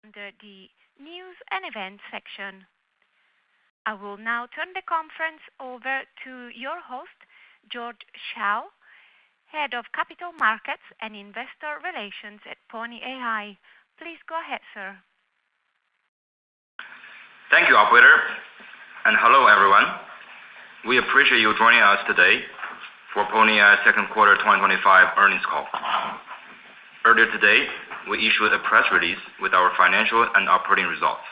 under the News and Events section. I will now turn the conference over to your host, George Shao, Head of Capital Markets and Investor Relations at Pony AI. Please go ahead, sir. Thank you, operator, and hello, everyone. We appreciate you joining us today for Pony AI's second quarter 2025 earnings call. Earlier today, we issued a press release with our financial and operating results,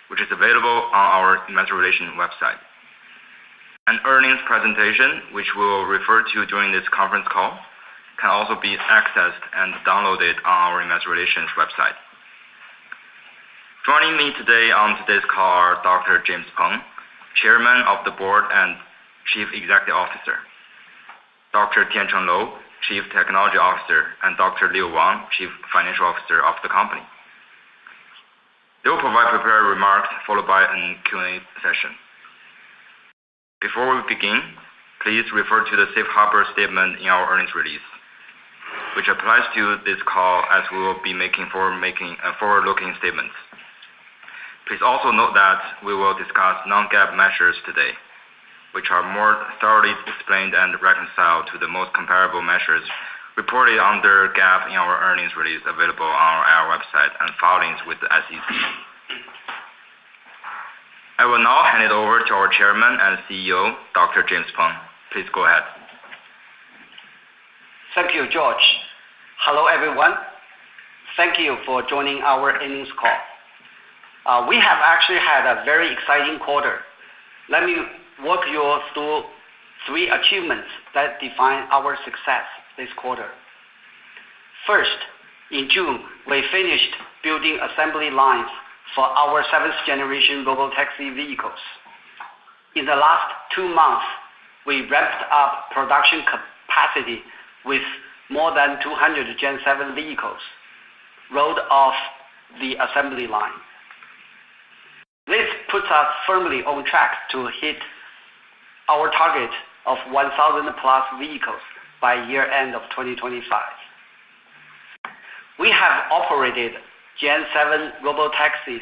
which is available on our investor relations website. An earnings presentation, which we will refer to during this conference call, can also be accessed and downloaded on our investor relations website. Joining me today on today's call are Dr. James Peng, Chairman of the Board and Chief Executive Officer, Dr. Tiancheng Lou, Chief Technology Officer, and Dr. Leo Wang, Chief Financial Officer of the company. They will provide prepared remarks followed by a Q&A session. Before we begin, please refer to the safe harbor statement in our earnings release, which applies to this call as we will be making forward-looking statements. Please also note that we will discuss non-GAAP measures today, which are more thoroughly explained and reconciled to the most comparable measures reported under GAAP in our earnings release available on our website and filings with the SEC. I will now hand it over to our Chairman and CEO, Dr. James Peng. Please go ahead. Thank you, George. Hello, everyone. Thank you for joining our earnings call. We have actually had a very exciting quarter. Let me walk you through 3 achievements that define our success this quarter. First, in June, we finished building assembly lines for our 7th generation robotaxi vehicles. In the last 2 months, we ramped up production capacity with more than 200 Gen 7 vehicles rolled off the assembly line. This puts us firmly on track to hit our target of 1,000 plus vehicles by year end of 2025. We have operated Gen 7 robotaxis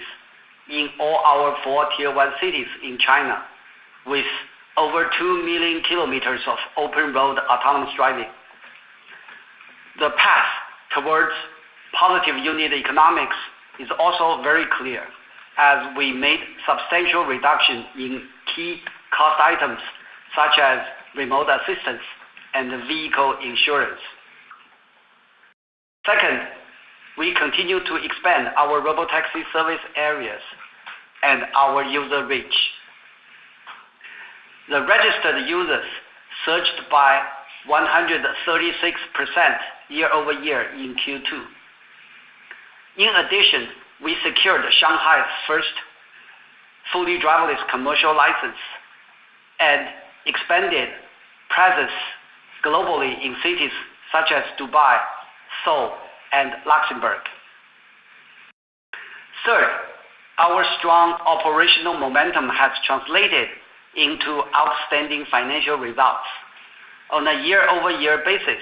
in all our 4 Tier 1 cities in China with over 2 million kilometers of open road autonomous driving. The path towards positive unit economics is also very clear, as we made substantial reduction in key cost items such as remote assistance and vehicle insurance. Second, we continue to expand our robotaxi service areas and our user reach. The registered users surged by 136% year-over-year in Q2. In addition, we secured Shanghai's first fully driverless commercial license and expanded presence globally in cities such as Dubai, Seoul, and Luxembourg. Third, our strong operational momentum has translated into outstanding financial results. On a year-over-year basis,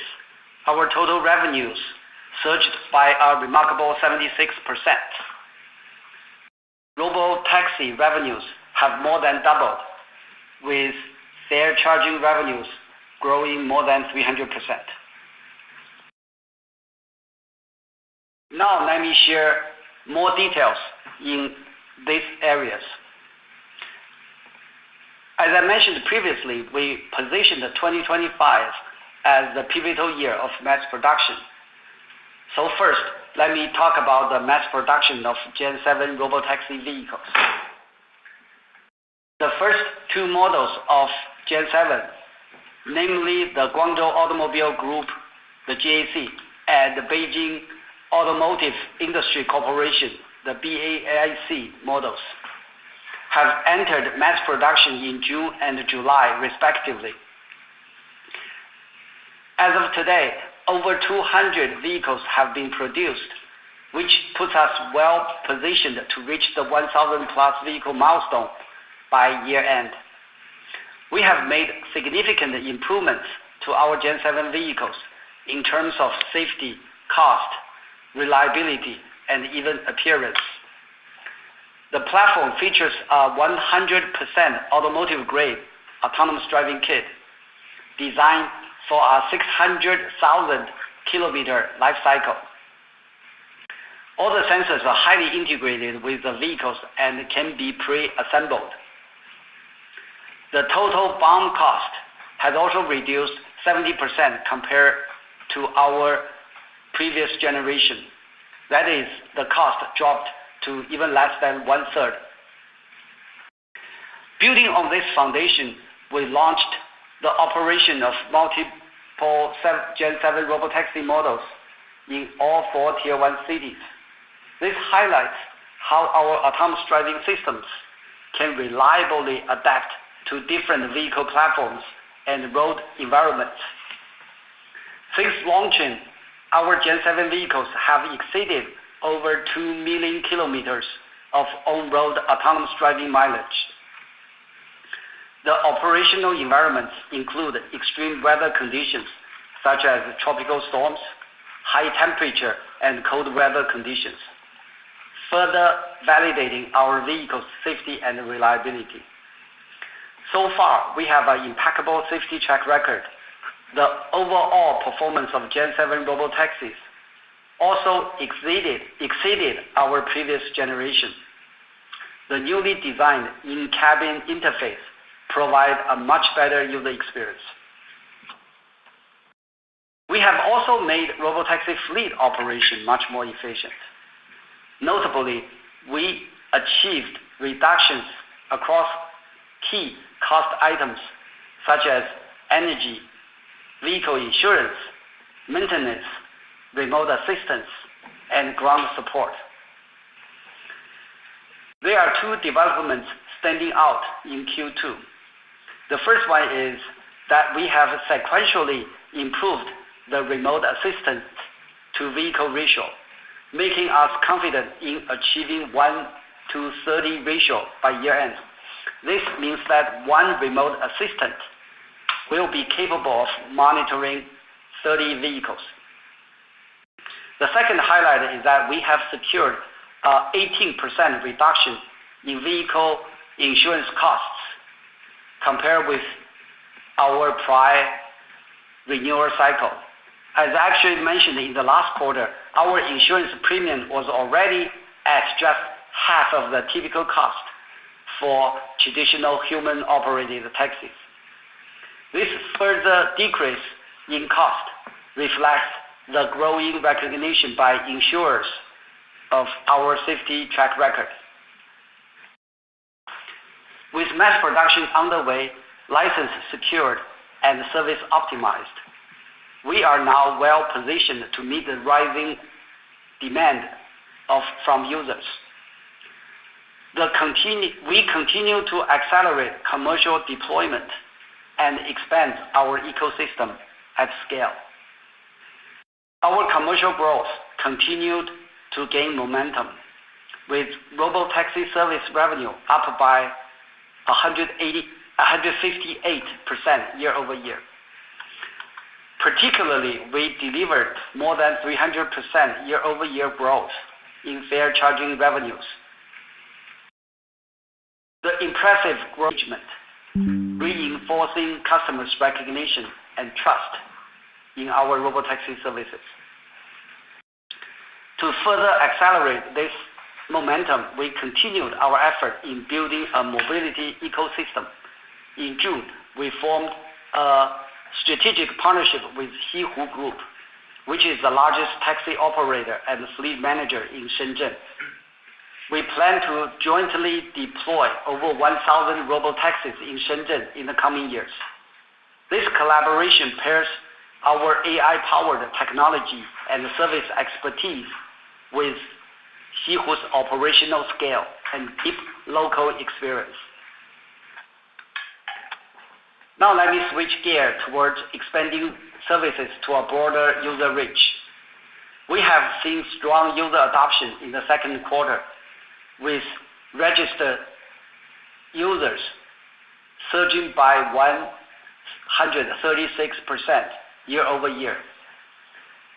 our total revenues surged by a remarkable 76%. Robotaxi revenues have more than doubled, with their charging revenues growing more than 300%. Now let me share more details in these areas. As I mentioned previously, we positioned 2025 as the pivotal year of mass production. So first, let me talk about the mass production of Gen 7 robotaxi vehicles. The first 2 models of Gen 7, namely the Guangzhou Automobile Group, the GAC, and the Beijing Automotive Industry Corporation, the BAIC models, have entered mass production in June and July, respectively. As of today, over 200 vehicles have been produced, which puts us well positioned to reach the 1,000 plus vehicle milestone by year end. We have made significant improvements to our Gen 7 vehicles in terms of safety, cost, reliability, and even appearance. The platform features a 100% automotive-grade autonomous driving kit designed for a 600,000 kilometer life cycle. All the sensors are highly integrated with the vehicles and can be pre-assembled. The total BOM cost has also reduced 70% compared to our previous generation. That is, the cost dropped to even less than 1/3. Building on this foundation, we launched the operation of multiple Gen 7 robotaxi models in all 4 Tier 1 cities. This highlights how our autonomous driving systems can reliably adapt to different vehicle platforms and road environments. Since launching, our Gen 7 vehicles have exceeded over 2 million kilometers of on-road autonomous driving mileage. The operational environments include extreme weather conditions such as tropical storms, high temperature, and cold weather conditions, further validating our vehicle's safety and reliability. So far, we have an impeccable safety track record. The overall performance of Gen 7 robotaxis also exceeded our previous generation. The newly designed in-cabin interface provides a much better user experience. We have also made robotaxi fleet operation much more efficient. Notably, we achieved reductions across key cost items such as energy, vehicle insurance, maintenance, remote assistance, and ground support. There are 2 developments standing out in Q2. The first one is that we have sequentially improved the remote assistance to vehicle ratio, making us confident in achieving 1:30 ratio by year-end. This means that one remote assistant will be capable of monitoring 30 vehicles. The second highlight is that we have secured an 18% reduction in vehicle insurance costs compared with our prior renewal cycle. As actually mentioned in the last quarter, our insurance premium was already at just half of the typical cost for traditional human-operated taxis. This further decrease in cost reflects the growing recognition by insurers of our safety track record. With mass production underway, license secured, and service optimized, we are now well positioned to meet the rising demand from users. We continue to accelerate commercial deployment and expand our ecosystem at scale. Our commercial growth continued to gain momentum, with robotaxi service revenue up by 158% year-over-year. Particularly, we delivered more than 300% year-over-year growth in fare charging revenues. The impressive growth reinforcing customers' recognition and trust in our robotaxi services. To further accelerate this momentum, we continued our effort in building a mobility ecosystem. In June, we formed a strategic partnership with Xihu Group, which is the largest taxi operator and fleet manager in Shenzhen. We plan to jointly deploy over 1,000 robotaxis in Shenzhen in the coming years. This collaboration pairs our AI-powered technology and service expertise with Xihu's operational scale and deep local experience. Now let me switch gear towards expanding services to a broader user reach. We have seen strong user adoption in the second quarter, with registered users surging by 136% year-over-year.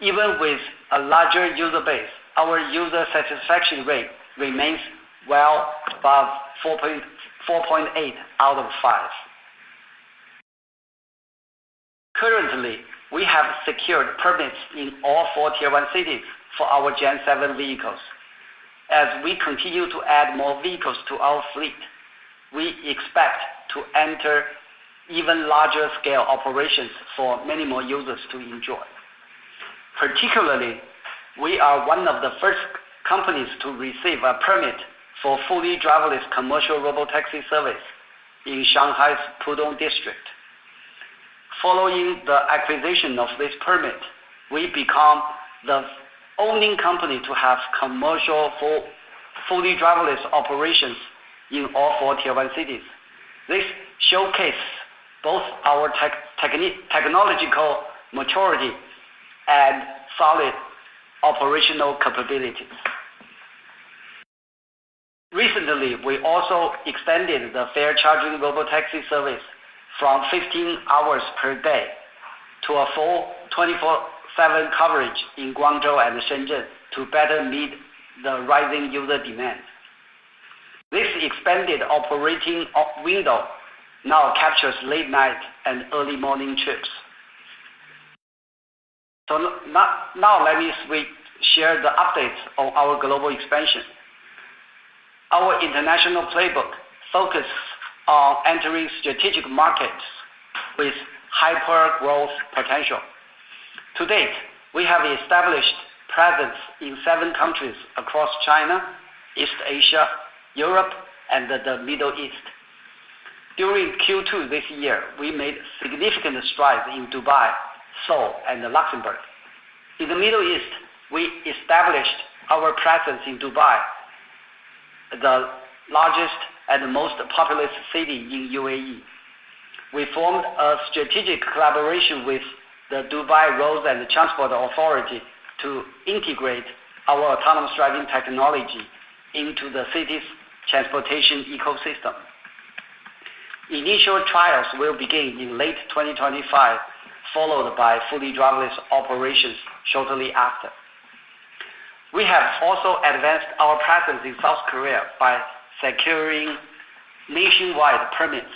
Even with a larger user base, our user satisfaction rate remains well above 4.8 out of 5. Currently, we have secured permits in all 4 Tier 1 cities for our Gen 7 vehicles. As we continue to add more vehicles to our fleet, we expect to enter even larger scale operations for many more users to enjoy. Particularly, we are one of the first companies to receive a permit for fully driverless commercial robotaxi service in Shanghai's Pudong district. Following the acquisition of this permit, we become the only company to have commercial fully driverless operations in all 4 Tier 1 cities. This showcases both our technological maturity and solid operational capabilities. Recently, we also extended the fare charging robotaxi service from 15 hours per day to a full 24/7 coverage in Guangzhou and Shenzhen to better meet the rising user demand. This expanded operating window now captures late night and early morning trips. So now let me share the updates on our global expansion. Our international playbook focuses on entering strategic markets with hyper growth potential. To date, we have established presence in 7 countries across China, East Asia, Europe, and the Middle East. During Q2 this year, we made significant strides in Dubai, Seoul, and Luxembourg. In the Middle East, we established our presence in Dubai, the largest and most populous city in UAE. We formed a strategic collaboration with the Dubai Roads and Transport Authority to integrate our autonomous driving technology into the city's transportation ecosystem. Initial trials will begin in late 2025, followed by fully driverless operations shortly after. We have also advanced our presence in South Korea by securing nationwide permits.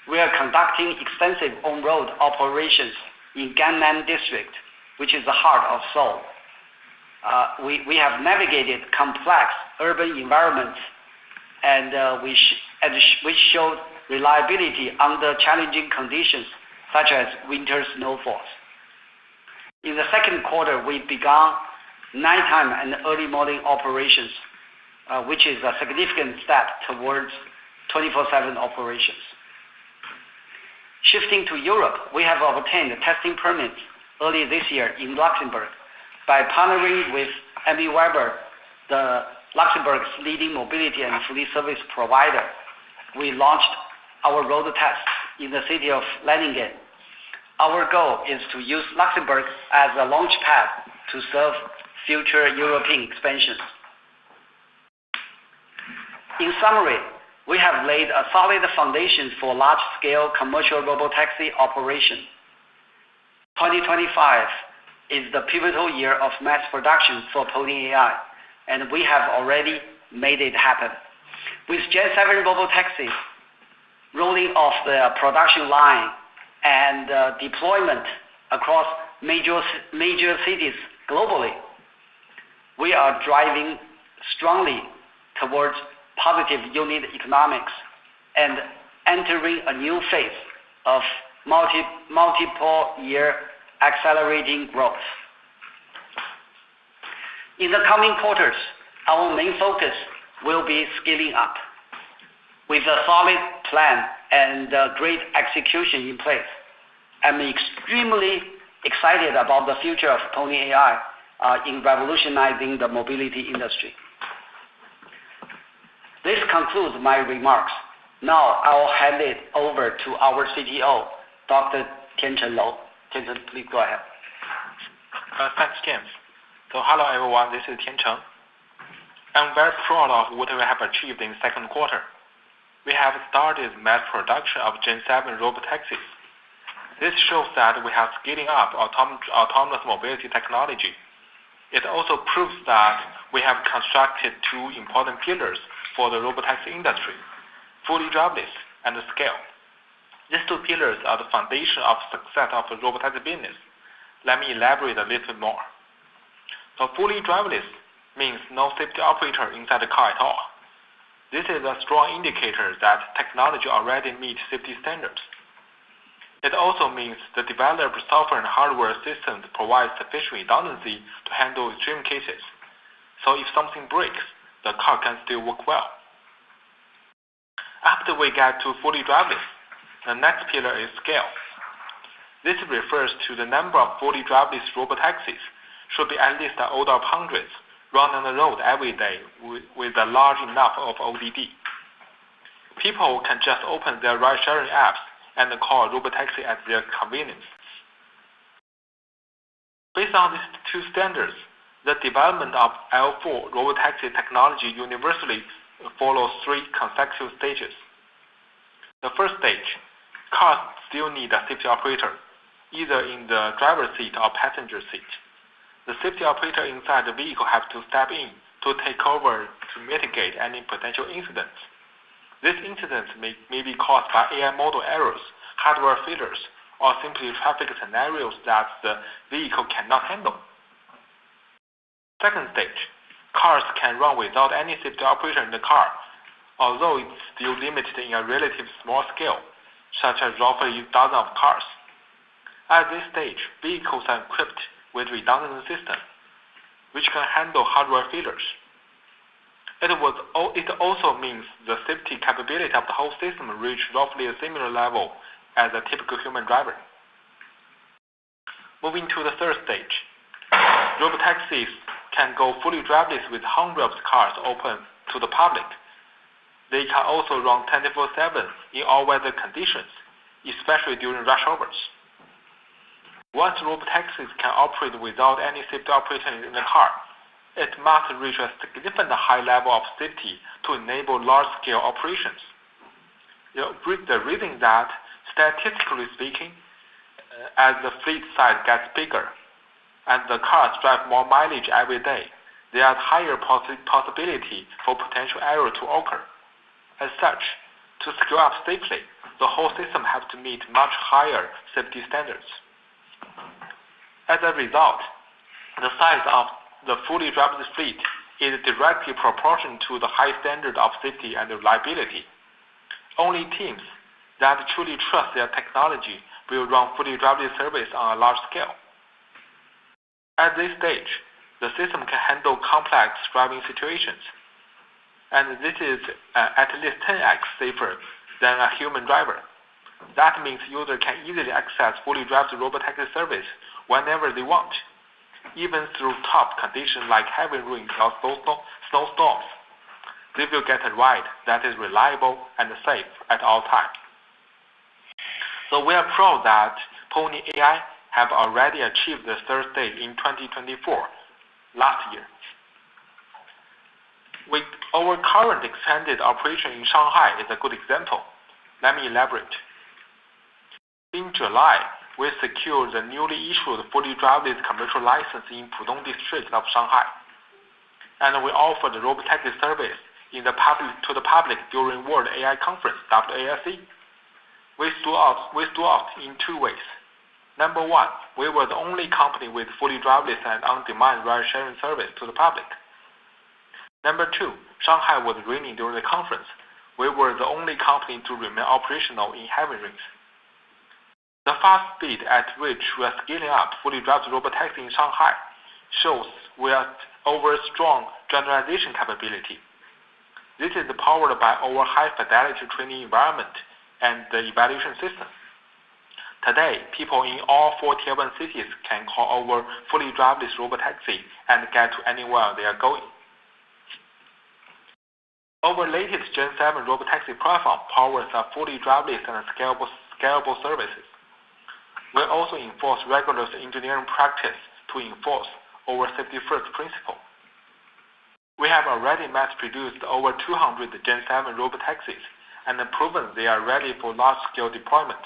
We are conducting extensive on-road operations in Gangnam District, which is the heart of Seoul. We have navigated complex urban environments which showed reliability under challenging conditions such as winter snowfalls. In the second quarter, we began nighttime and early morning operations, which is a significant step towards 24/7 operations. Shifting to Europe, we have obtained testing permits early this year in Luxembourg. By partnering with MB Weber, the Luxembourg's leading mobility and fleet service provider, we launched our road test in the city of Leiningen. Our goal is to use Luxembourg as a launch pad to serve future European expansions. In summary, we have laid a solid foundation for large-scale commercial robotaxi operation. 2025 is the pivotal year of mass production for Pony AI, and we have already made it happen. With Gen 7 robotaxis rolling off the production line and deployment across major cities globally, we are driving strongly towards positive unit economics and entering a new phase of multiple year accelerating growth. In the coming quarters, our main focus will be scaling up. With a solid plan and great execution in place, I'm extremely excited about the future of Pony AI in revolutionizing the mobility industry. This concludes my remarks. Now I'll hand it over to our CTO, Dr. Tiancheng Lou. Tiancheng, please go ahead. Thanks, James. So hello everyone, this is Tiancheng. I'm very proud of what we have achieved in the second quarter. We have started mass production of Gen 7 robotaxis. This shows that we are scaling up autonomous mobility technology. It also proves that we have constructed two important pillars for the robotaxi industry: fully driverless and scale. These two pillars are the foundation of success of the robotaxi business. Let me elaborate a little bit more. So fully driverless means no safety operator inside the car at all. This is a strong indicator that technology already meets safety standards. It also means the developed software and hardware systems provide sufficient redundancy to handle extreme cases. So if something breaks, the car can still work well. After we get to fully driverless, the next pillar is scale. This refers to the number of fully driverless robotaxis should be at least an order of hundreds run on the road every day with a large enough of ODD. People can just open their ride-sharing apps and call a robotaxi at their convenience. Based on these two standards, the development of L4 robotaxi technology universally follows three consecutive stages. The first stage, cars still need a safety operator, either in the driver's seat or passenger seat. The safety operator inside the vehicle has to step in to take over to mitigate any potential incidents. These incidents may be caused by AI model errors, hardware failures, or simply traffic scenarios that the vehicle cannot handle. Second stage, cars can run without any safety operator in the car, although it's still limited in a relatively small scale, such as roughly dozens of cars. At this stage, vehicles are equipped with redundant systems, which can handle hardware failures. It also means the safety capability of the whole system reaches roughly a similar level as a typical human driver. Moving to the third stage, robotaxis can go fully driverless with hundreds of cars open to the public. They can also run 24/7 in all weather conditions, especially during rush hours. Once robotaxis can operate without any safety operator in the car, it must reach a significant high level of safety to enable large-scale operations. The reason that, statistically speaking, as the fleet size gets bigger and the cars drive more mileage every day, there is higher possibility for potential error to occur. As such, to scale up safely, the whole system has to meet much higher safety standards. As a result, the size of the fully driverless fleet is directly proportional to the high standard of safety and reliability. Only teams that truly trust their technology will run fully driverless service on a large scale. At this stage, the system can handle complex driving situations, and this is at least 10x safer than a human driver. That means users can easily access fully driverless robotaxi service whenever they want, even through tough conditions like heavy rain or snowstorms. They will get a ride that is reliable and safe at all times. So we are proud that Pony AI have already achieved the third stage in 2024, last year. Our current expanded operation in Shanghai is a good example. Let me elaborate. In July, we secured the newly issued fully driverless commercial license in Pudong district of Shanghai, and we offered the robotaxi service to the public during World AI Conference, WASC. We stood out in two ways. Number one, we were the only company with fully driverless and on-demand ride-sharing service to the public. Number two, Shanghai was raining during the conference. We were the only company to remain operational in heavy rains. The fast speed at which we are scaling up fully driverless robotaxi in Shanghai shows we are over strong generalization capability. This is powered by our high-fidelity training environment and the evaluation system. Today, people in all 4 Tier 1 cities can call our fully driverless robotaxi and get to anywhere they are going. Our latest Gen 7 robotaxi platform powers a fully driverless and scalable services. We also enforce rigorous engineering practice to enforce our safety-first principle. We have already mass-produced over 200 Gen 7 robotaxis and proven they are ready for large-scale deployment.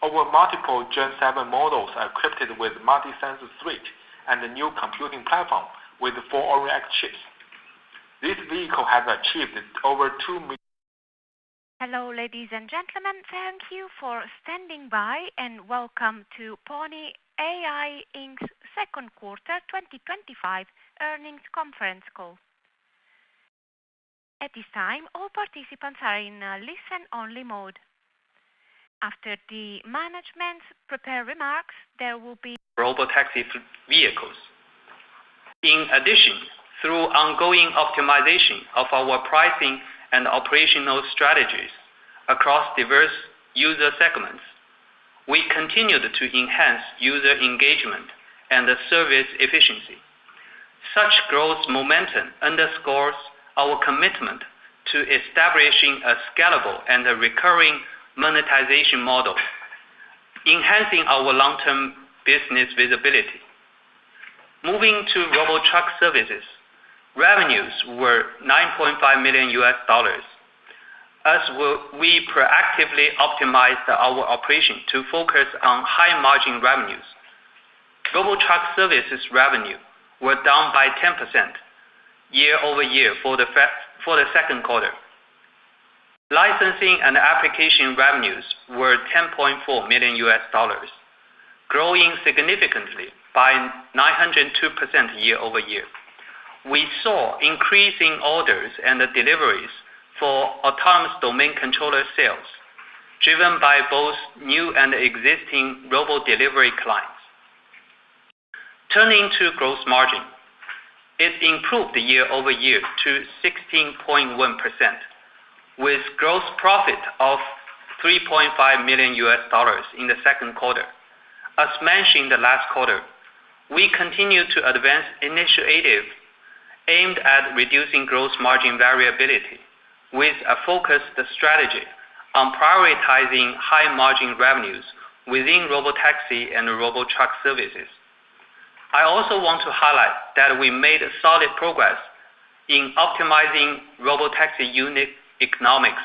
Our multiple Gen 7 models are equipped with multi-sensor suite and a new computing platform with 4 Orin-X chips. This vehicle has achieved over 2 million. Hello, ladies and gentlemen. Thank you for standing by and welcome to Pony AI Inc.'s second quarter 2025 earnings conference call. At this time, all participants are in a listen-only mode. After the management's prepared remarks, there will be robotaxi vehicles. In addition, through ongoing optimization of our pricing and operational strategies across diverse user segments, we continued to enhance user engagement and service efficiency. Such growth momentum underscores our commitment to establishing a scalable and recurring monetization model, enhancing our long-term business visibility. Moving to robo-truck services, revenues were $9.5 million as we proactively optimized our operation to focus on high-margin revenues. Robo-truck services revenue were down by 10% year-over-year for the second quarter. Licensing and application revenues were $10.4 million, growing significantly by 902% year-over-year. We saw increasing orders and deliveries for autonomous domain controller sales, driven by both new and existing robo-delivery clients. Turning to gross margin, it improved year-over-year to 16.1%, with gross profit of $3.5 million in the second quarter. As mentioned last quarter, we continue to advance initiatives aimed at reducing gross margin variability, with a focused strategy on prioritizing high-margin revenues within robotaxi and robo-truck services. I also want to highlight that we made solid progress in optimizing robotaxi unit economics,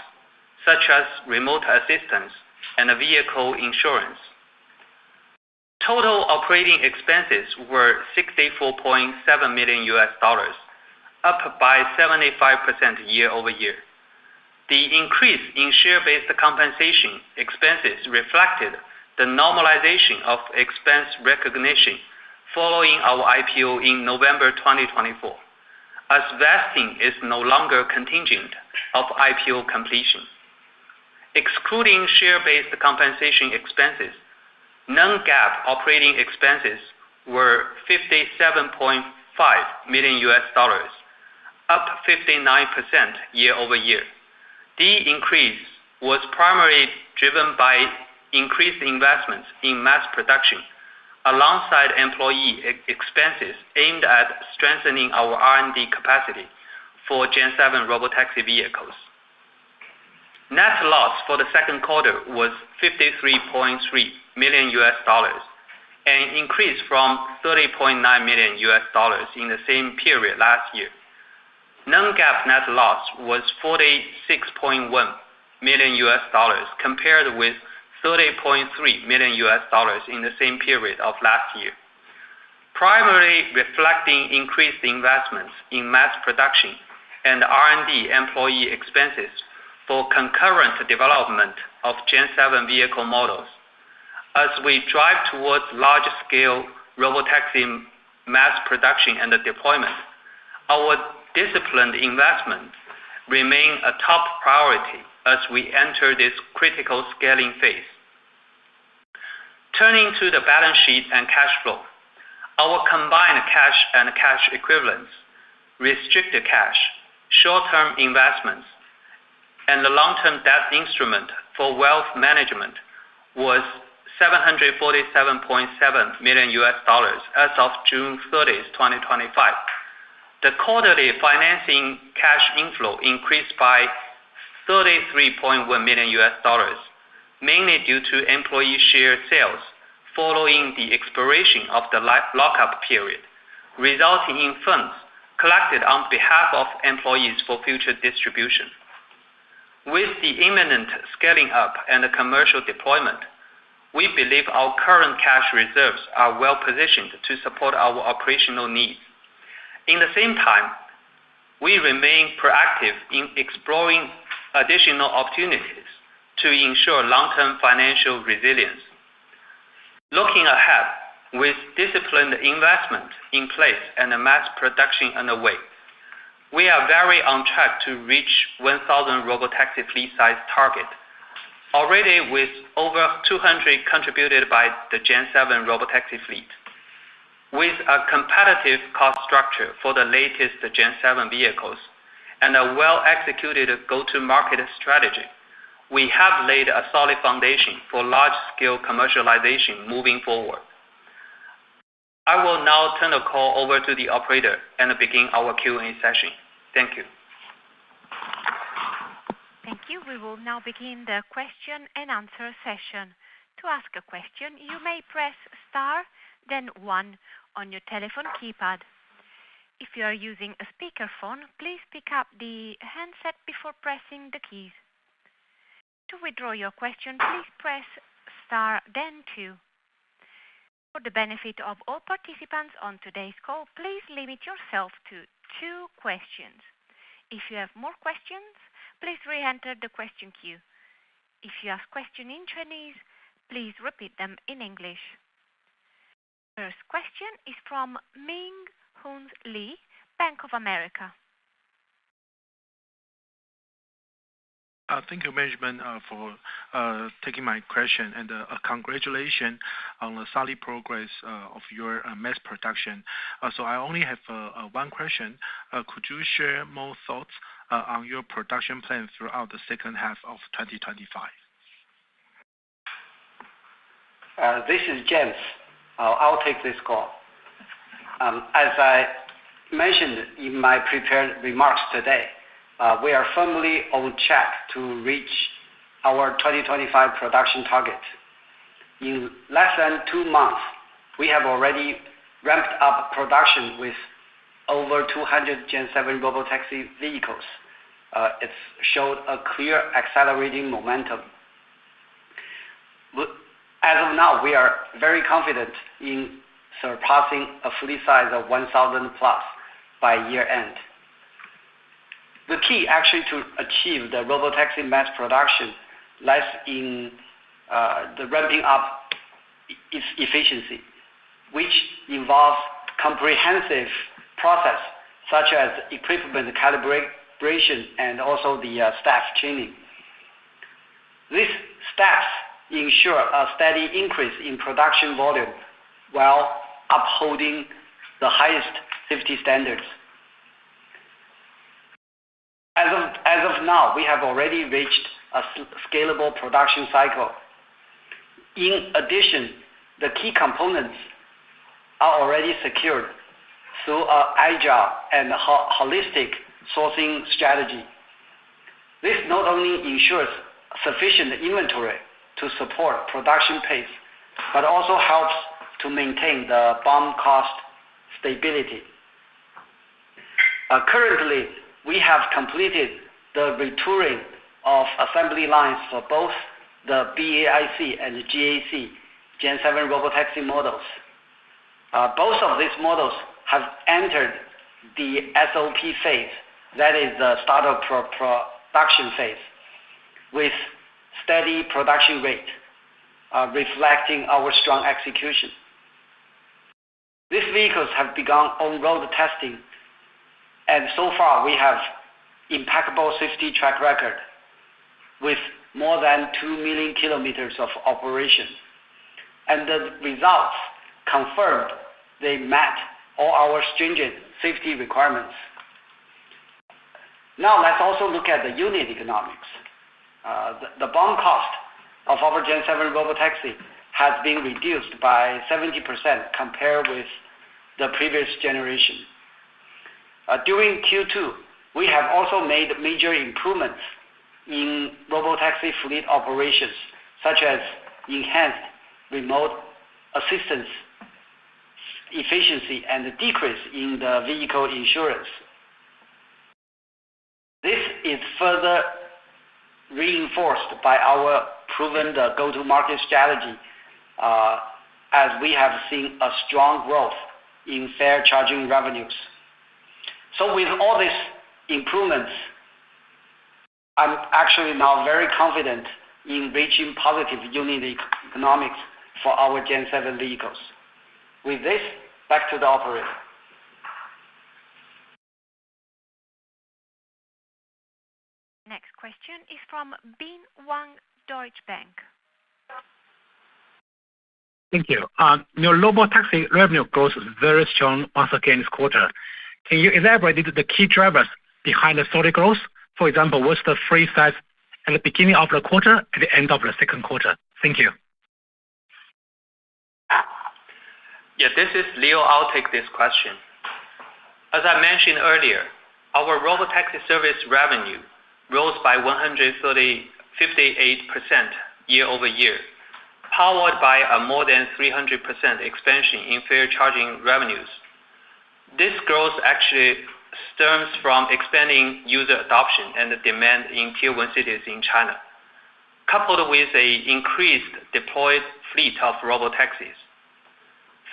such as remote assistance and vehicle insurance. Total operating expenses were $64.7 million, up by 75% year-over-year. The increase in share-based compensation expenses reflected the normalization of expense recognition following our IPO in November 2024, as vesting is no longer contingent of IPO completion. Excluding share-based compensation expenses, non-GAAP operating expenses were $57.5 million, up 59% year-over-year. The increase was primarily driven by increased investments in mass production, alongside employee expenses aimed at strengthening our R&D capacity for Gen 7 robotaxi vehicles. Net loss for the second quarter was $53.3 million, an increase from $30.9 million in the same period last year. Non-GAAP net loss was $46.1 million compared with $30.3 million in the same period of last year, primarily reflecting increased investments in mass production and R&D employee expenses for concurrent development of Gen 7 vehicle models. As we drive towards large-scale robotaxi mass production and deployment, our disciplined investments remain a top priority as we enter this critical scaling phase. Turning to the balance sheet and cash flow, our combined cash and cash equivalents, restricted cash, short-term investments, and the long-term debt instrument for wealth management was $747.7 million as of June 30, 2025. The quarterly financing cash inflow increased by $33.1 million, mainly due to employee share sales following the expiration of the lockup period, resulting in funds collected on behalf of employees for future distribution. With the imminent scaling up and commercial deployment, we believe our current cash reserves are well positioned to support our operational needs. In the same time, we remain proactive in exploring additional opportunities to ensure long-term financial resilience. Looking ahead, with disciplined investment in place and mass production underway, we are very on track to reach 1,000 robotaxi fleet size target, already with over 200 contributed by the Gen 7 robotaxi fleet. With a competitive cost structure for the latest Gen 7 vehicles and a well-executed go-to-market strategy, we have laid a solid foundation for large-scale commercialization moving forward. I will now turn the call over to the operator and begin our Q&A session. Thank you. Thank you. We will now begin the question and answer session. To ask a question, you may press star, then 1 on your telephone keypad. If you are using a speakerphone, please pick up the handset before pressing the keys. To withdraw your question, please press star, then 2. For the benefit of all participants on today's call, please limit yourself to 2 questions. If you have more questions, please re-enter the question queue. If you ask questions in Chinese, please repeat them in English. First question is from Ming-Hsun Lee, Bank of America. Thank you, management, for taking my question, and congratulations on the solid progress of your mass production. So I only have one question. Could you share more thoughts on your production plan throughout the second half of 2025? This is James. I'll take this call. As I mentioned in my prepared remarks today, we are firmly on track to reach our 2025 production target. In less than 2 months, we have already ramped up production with over 200 Gen 7 robotaxi vehicles. It's showed a clear accelerating momentum. As of now, we are very confident in surpassing a fleet size of 1,000 plus by year end. The key actually to achieve the robotaxi mass production lies in the ramping up its efficiency, which involves comprehensive process such as equipment calibration and also the staff training. These steps ensure a steady increase in production volume while upholding the highest safety standards. As of now, we have already reached a scalable production cycle. In addition, the key components are already secured through an agile and holistic sourcing strategy. This not only ensures sufficient inventory to support production pace, but also helps to maintain the BOM cost stability. Currently, we have completed the retooling of assembly lines for both the BAIC and the GAC Gen 7 robotaxi models. Both of these models have entered the SOP phase, that is the start of production phase, with steady production rate, reflecting our strong execution. These vehicles have begun on-road testing, and so far we have impeccable safety track record with more than 2 million kilometers of operation. And the results confirmed they met all our stringent safety requirements. Now let's also look at the unit economics. The BOM cost of our Gen 7 robotaxi has been reduced by 70% compared with the previous generation. During Q2, we have also made major improvements in robotaxi fleet operations, such as enhanced remote assistance efficiency and a decrease in the vehicle insurance. This is further reinforced by our proven go-to-market strategy as we have seen a strong growth in fare charging revenues. So with all these improvements, I'm actually now very confident in reaching positive unit economics for our Gen 7 vehicles. With this, back to the operator. Next question is from Bin Wang, Deutsche Bank. Thank you. Your robotaxi revenue growth is very strong once again this quarter. Can you elaborate the key drivers behind the solid growth? For example, what's the fleet size at the beginning of the quarter, at the end of the second quarter? Thank you. Yeah, this is Leo. I'll take this question. As I mentioned earlier, our robotaxi service revenue rose by 158% year-over-year, powered by a more than 300% expansion in fare charging revenues. This growth actually stems from expanding user adoption and the demand in Tier 1 cities in China, coupled with an increased deployed fleet of robotaxis.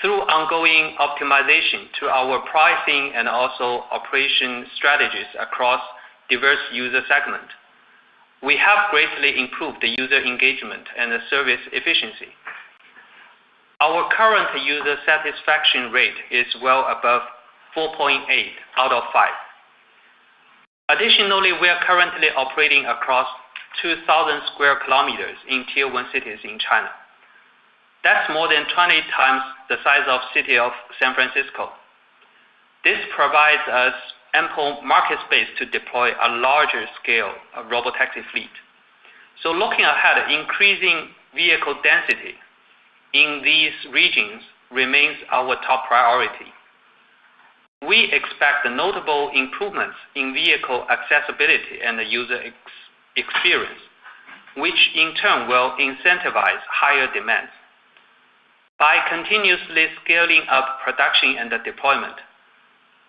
Through ongoing optimization to our pricing and also operation strategies across diverse user segments, we have greatly improved the user engagement and the service efficiency. Our current user satisfaction rate is well above 4.8 out of 5. Additionally, we are currently operating across 2,000 square kilometers in Tier 1 cities in China. That's more than 20 times the size of the city of San Francisco. This provides us ample market space to deploy a larger scale of robotaxi fleet. So looking ahead, increasing vehicle density in these regions remains our top priority. We expect notable improvements in vehicle accessibility and the user experience, which in turn will incentivize higher demands. By continuously scaling up production and deployment,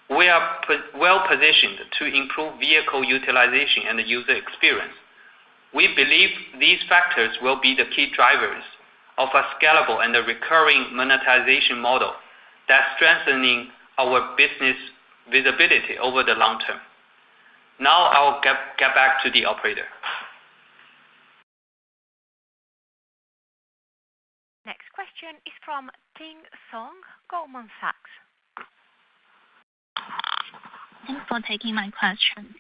we are well positioned to improve vehicle utilization and user experience. We believe these factors will be the key drivers of a scalable and a recurring monetization model that's strengthening our business visibility over the long term. Now I'll get back to the operator. Next question is from Ting Song, Goldman Sachs. Thanks for taking my question.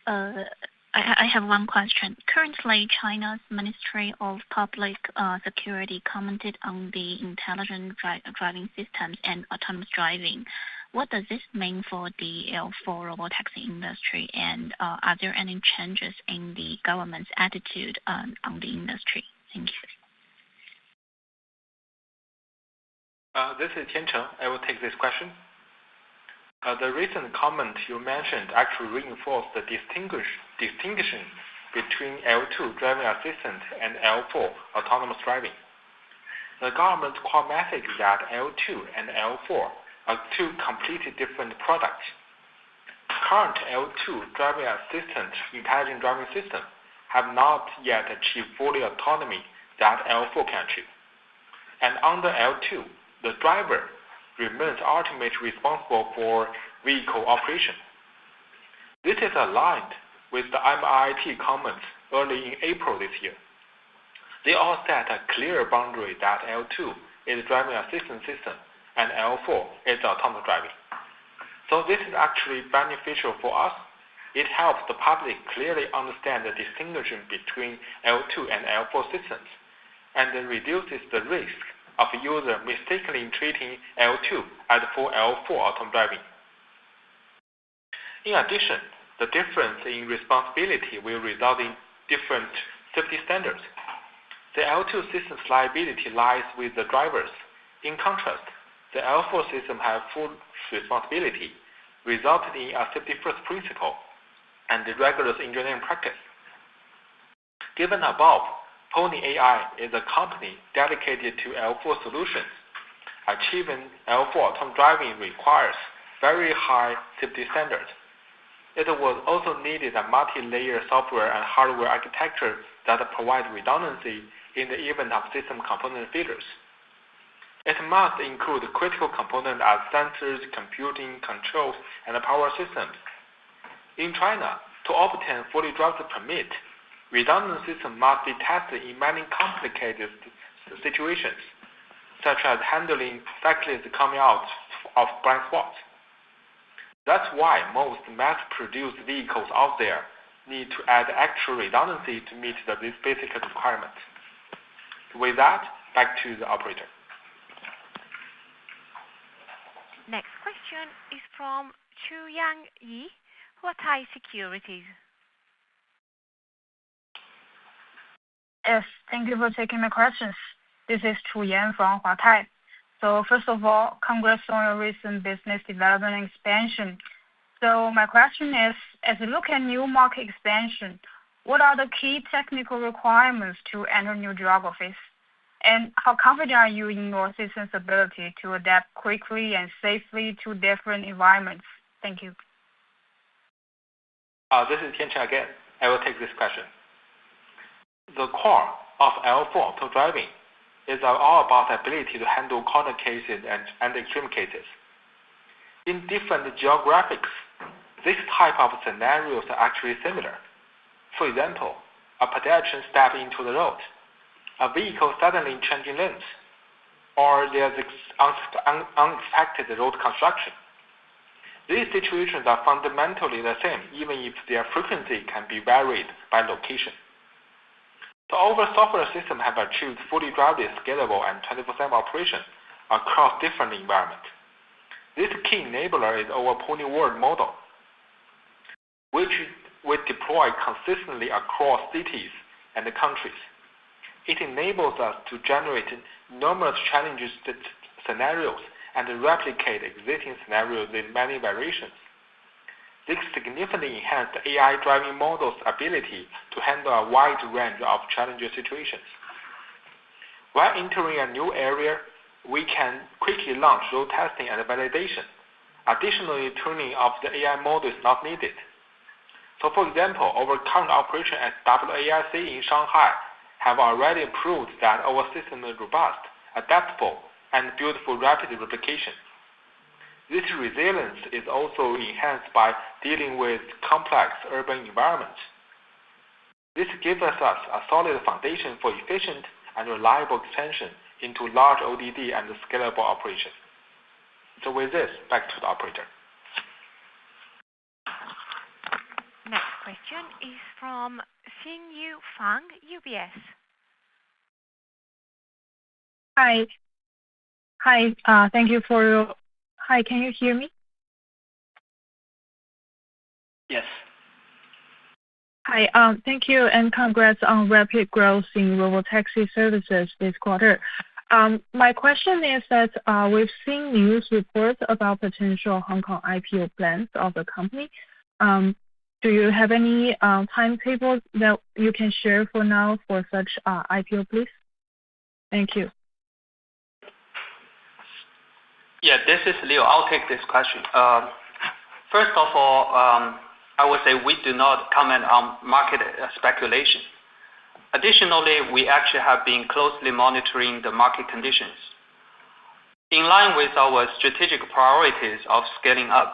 I have one question. Currently, China's Ministry of Public Security commented on the intelligent driving systems and autonomous driving. What does this mean for the L4 robotaxi industry, and are there any changes in the government's attitude on the industry? Thank you. This is Tiancheng. I will take this question. The recent comment you mentioned actually reinforced the distinction between L2 driving assistant and L4 autonomous driving. The government's core message is that L2 and L4 are two completely different products. Current L2 driving assistant intelligent driving system have not yet achieved fully autonomy that L4 can achieve. And under L2, the driver remains ultimately responsible for vehicle operation. This is aligned with the MIIT comments early in April this year. They all set a clear boundary that L2 is driving assistance system and L4 is autonomous driving. So this is actually beneficial for us. It helps the public clearly understand the distinction between L2 and L4 systems, and it reduces the risk of a user mistakenly treating L2 as full L4 autonomous driving. In addition, the difference in responsibility will result in different safety standards. The L2 system's liability lies with the drivers. In contrast, the L4 system has full responsibility, resulting in a safety-first principle and the rigorous engineering practice. Given above, Pony AI is a company dedicated to L4 solutions. Achieving L4 autonomous driving requires very high safety standards. It was also needed a multi-layer software and hardware architecture that provides redundancy in the event of system component failures. It must include critical components as sensors, computing, controls, and power systems. In China, to obtain fully driverless permit, redundant system must be tested in many complicated situations, such as handling cyclists coming out of blind spots. That's why most mass-produced vehicles out there need to add extra redundancy to meet this basic requirement. With that, back to the operator. Next question is from Chuyang Yi, Huatai Securities. Yes, thank you for taking my questions. This is Chu Yan from Huatai. So first of all, congrats on your recent business development and expansion. So my question is, as you look at new market expansion, what are the key technical requirements to enter new geographies? And how confident are you in your system's ability to adapt quickly and safely to different environments? Thank you. This is Tiancheng again. I will take this question. The core of L4 auto driving is all about the ability to handle corner cases and extreme cases. In different geographics, this type of scenarios are actually similar. For example, a pedestrian steps into the road, a vehicle suddenly changing lanes, or there's unexpected road construction. These situations are fundamentally the same, even if their frequency can be varied by location. The overall software system have achieved fully driverless, scalable, and 24/7 operation across different environments. This key enabler is our Pony World model, which we deploy consistently across cities and countries. It enables us to generate numerous challenges scenarios and replicate existing scenarios in many variations. This significantly enhanced the AI driving model's ability to handle a wide range of challenging situations. While entering a new area, we can quickly launch road testing and validation. Additionally, tuning of the AI model is not needed. So for example, our current operation at WAIC in Shanghai have already proved that our system is robust, adaptable, and built for rapid replication. This resilience is also enhanced by dealing with complex urban environments. This gives us a solid foundation for efficient and reliable expansion into large ODD and scalable operation. So with this, back to the operator. Next question is from Xingyu Fang, UBS. Hi. Thank you for your... Hi, can you hear me? Yes. Hi, thank you, and congrats on rapid growth in robotaxi services this quarter. My question is that we've seen news reports about potential Hong Kong IPO plans of the company. Do you have any timetable that you can share for now for such IPO, please? Thank you. Yeah, this is Leo. I'll take this question. First of all, I would say we do not comment on market speculation. Additionally, we actually have been closely monitoring the market conditions. In line with our strategic priorities of scaling up,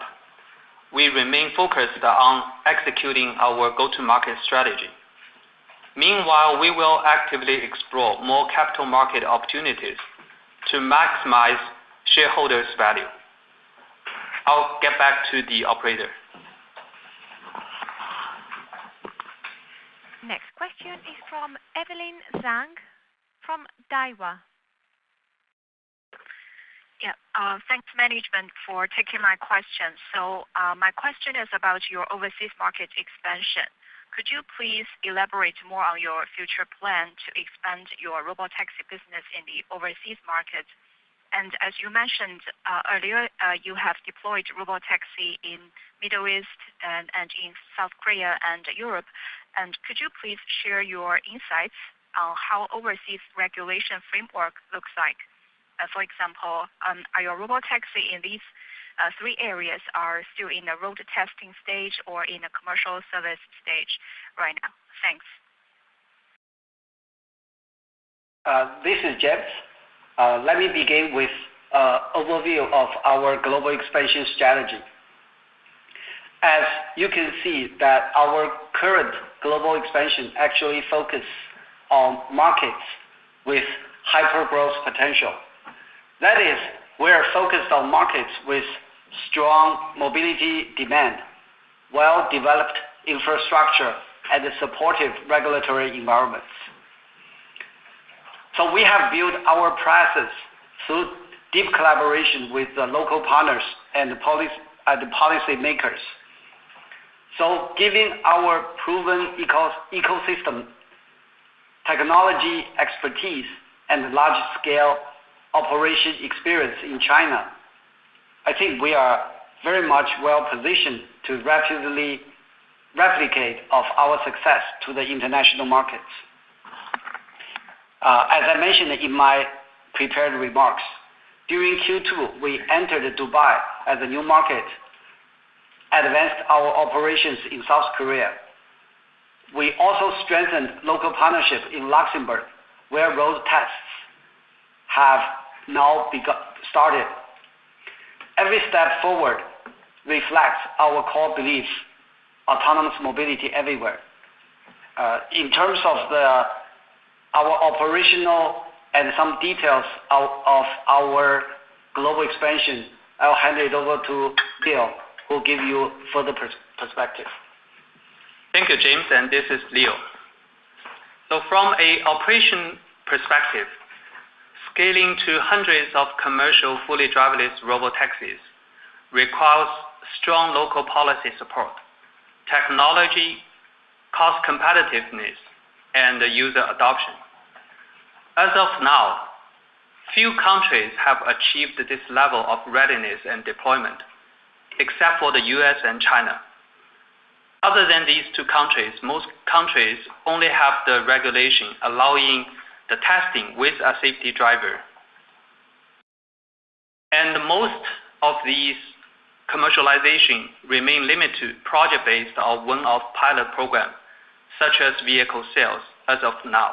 we remain focused on executing our go-to-market strategy. Meanwhile, we will actively explore more capital market opportunities to maximize shareholders' value. I'll get back to the operator. Next question is from Evelyn Zhang from Daiwa. Yeah, thanks management for taking my question. So my question is about your overseas market expansion. Could you please elaborate more on your future plan to expand your robotaxi business in the overseas market? And as you mentioned earlier, you have deployed robotaxi in Middle East and in South Korea and Europe. And could you please share your insights on how overseas regulation framework looks like? For example, are your robotaxi in these three areas are still in the road testing stage or in a commercial service stage right now? Thanks. This is James. Let me begin with an overview of our global expansion strategy. As you can see that our current global expansion actually focuses on markets with hyper-growth potential. That is, we are focused on markets with strong mobility demand, well-developed infrastructure, and supportive regulatory environments. So we have built our presence through deep collaboration with the local partners and the policy makers. So given our proven ecosystem, technology expertise, and large-scale operation experience in China, I think we are very much well-positioned to rapidly replicate of our success to the international markets. As I mentioned in my prepared remarks, during Q2, we entered Dubai as a new market, advanced our operations in South Korea. We also strengthened local partnership in Luxembourg, where road tests have now started. Every step forward reflects our core belief, autonomous mobility everywhere. In terms of our operational and some details of our global expansion, I'll hand it over to Leo, who will give you further perspective. Thank you, James, and this is Leo. So from an operation perspective, scaling to hundreds of commercial fully driverless robotaxis requires strong local policy support, technology, cost competitiveness, and user adoption. As of now, few countries have achieved this level of readiness and deployment, except for the US and China. Other than these two countries, most countries only have the regulation allowing the testing with a safety driver. And most of these commercialization remain limited to project-based or one-off pilot program, such as vehicle sales as of now.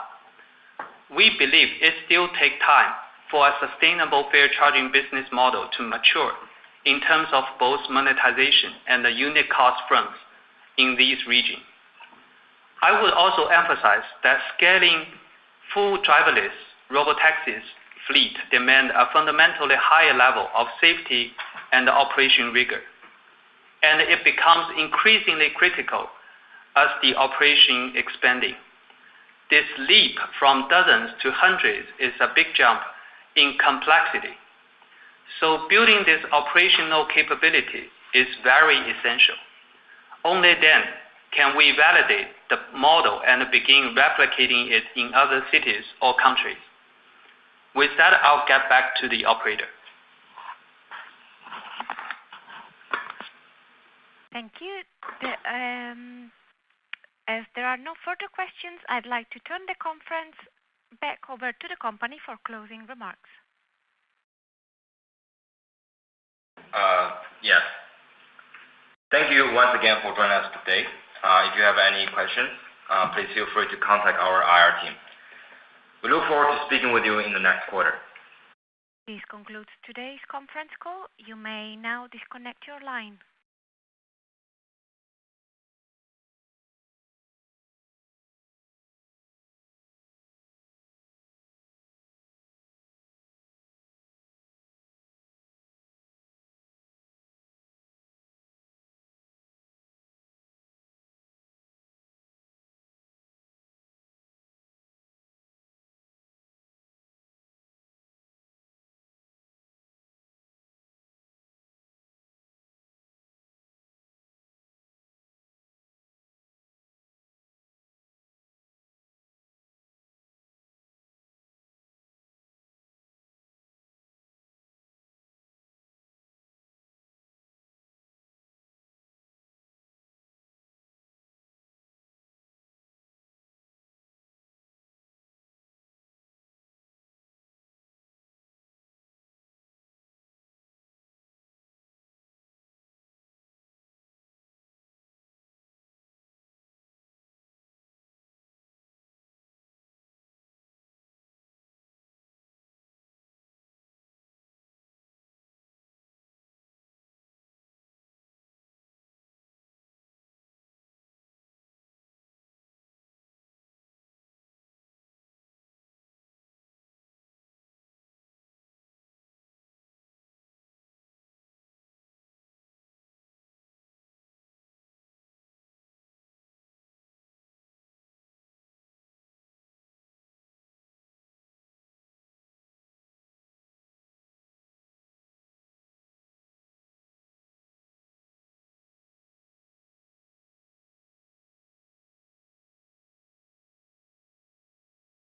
We believe it still takes time for a sustainable fair charging business model to mature in terms of both monetization and the unit cost fronts in these regions. I would also emphasize that scaling full driverless robotaxis fleet demand a fundamentally higher level of safety and operation rigor, and it becomes increasingly critical as the operation expanding. This leap from dozens to hundreds is a big jump in complexity. So building this operational capability is very essential. Only then can we validate the model and begin replicating it in other cities or countries. With that, I'll get back to the operator. Thank you. As there are no further questions, I'd like to turn the conference back over to the company for closing remarks. Yes. Thank you once again for joining us today. If you have any questions, please feel free to contact our IR team. We look forward to speaking with you in the next quarter. This concludes today's conference call. You may now disconnect your line.